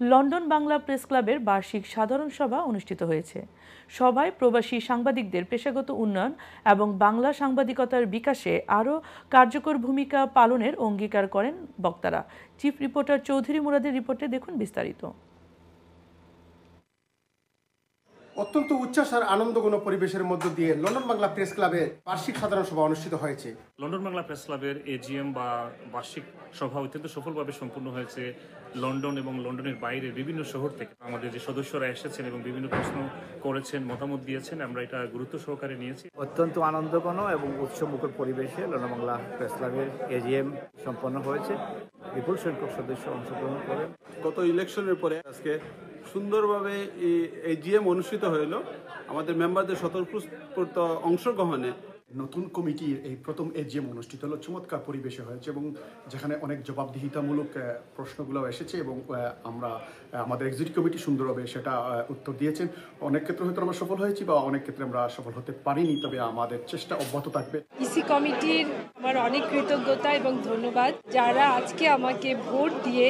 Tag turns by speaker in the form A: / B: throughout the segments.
A: London Bangla press ক্লাবের বার্ষিক সাধারণ সভা অনুষ্ঠিত হয়েছে। সভায় প্রবাসী সাংবাদিকদের পেশাগত উন্নয়ন এবং বাংলা সাংবাদিকতার বিকাশে আরও কার্যকর ভূমিকা পালনের অঙ্গীকার করেন বক্তারা। চিফ রিপোর্টার চৌধুরী মুরাদের রিপোর্টে দেখুন বিস্তারিত।
B: অত্যন্ত উচ্ছ্বাস আর আনন্দঘন পরিবেশের মধ্য দিয়ে লন্ডন বাংলা প্রেস ক্লাবে বার্ষিক সাধারণ সভা অনুষ্ঠিত হয়েছে।
C: লন্ডন বাংলা প্রেস ক্লাবের এজিএম বা বার্ষিক সভা অত্যন্ত সফলভাবে সম্পূর্ণ হয়েছে। লন্ডন এবং লন্ডনের বাইরের বিভিন্ন শহর থেকে আমাদের যে সদস্যরা এসেছেন এবং বিভিন্ন প্রশ্ন করেছেন, মতামত দিয়েছেন, আমরা এটা গুরুত্ব সহকারে নিয়েছি।
D: অত্যন্ত আনন্দঘন এবং উৎসবমুখর পরিবেশে লন্ডন বাংলা প্রেস ক্লাবের এজিএম সম্পন্ন হয়েছে। বিপুল সংখ্যক সদস্য অংশগ্রহণ করেন।
E: গত ইলেকশনের পরে আজকে সুন্দরভাবে এই জিএম অনুষ্ঠিত হইল। আমাদের মেম্বারদের স্বতঃস্ফূর্ত অংশগ্রহণে
B: নতুন কমিটির এই প্রথম এজিএম অনুষ্ঠিত হলো, চমৎকার পরিবেশে হয়েছে এবং যেখানে অনেক জবাবদিহিতামূলক প্রশ্নগুলো এসেছে এবং আমরা আমাদের এক্সিকিউটিভ কমিটি সুন্দরভাবে সেটা উত্তর দিয়েছেন। অনেক ক্ষেত্রে হয়তো আমরা সফল হয়েছি বা অনেক ক্ষেত্রে আমরা সফল হতে পারিনি, তবে আমাদের চেষ্টা অব্যাহত থাকবে।
F: ইসি কমিটির আমার অনেক কৃতজ্ঞতা এবং ধন্যবাদ, যারা আজকে আমাকে ভোট দিয়ে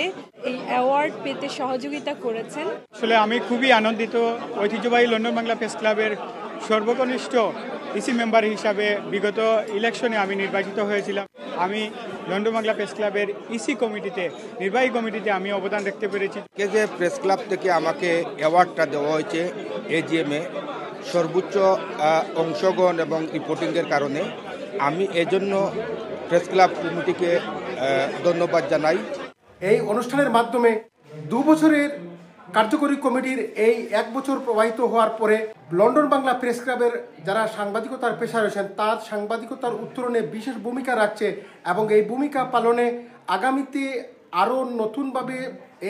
F: এই অ্যাওয়ার্ড পেতে সহযোগিতা করেছেন।
G: আসলে আমি খুবই আনন্দিত। ঐতিহ্যবাহী লন্ডন বাংলা প্রেস ক্লাবের সর্বকনিষ্ঠ ইসি মেম্বার হিসাবে বিগত ইলেকশনে আমি নির্বাচিত হয়েছিলাম। আমি লন্ডন বাংলা প্রেস ক্লাবের ইসি কমিটিতে, নির্বাহী কমিটিতে আমি অবদান রাখতে পেরেছি।
H: যে প্রেস ক্লাব থেকে আমাকে অ্যাওয়ার্ডটা দেওয়া হয়েছে এজিএমে সর্বোচ্চ অংশগ্রহণ এবং রিপোর্টিংয়ের কারণে, আমি এজন্য প্রেস ক্লাব কমিটিকে ধন্যবাদ জানাই।
B: এই অনুষ্ঠানের মাধ্যমে 2 বছরের কার্যকরী কমিটির এই 1 বছর প্রবাহিত হওয়ার পরে লন্ডন বাংলা প্রেস ক্লাবের যারা সাংবাদিকতার পেশা রয়েছেন তার সাংবাদিকতার উত্তরণে বিশেষ ভূমিকা রাখছে এবং এই ভূমিকা পালনে আগামীতে আরও নতুনভাবে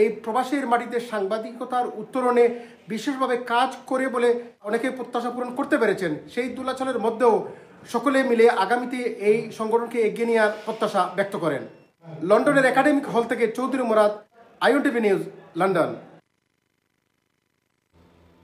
B: এই প্রবাসের মাটিতে সাংবাদিকতার উত্তরণে বিশেষভাবে কাজ করে বলে অনেকে প্রত্যাশা পূরণ করতে পেরেছেন। সেই দোলাচলের মধ্যেও সকলে মিলে আগামীতে এই সংগঠনকে এগিয়ে নেওয়ার প্রত্যাশা ব্যক্ত করেন। লন্ডনের একাডেমিক হল থেকে Chowdhury Murad, ION TV news, London.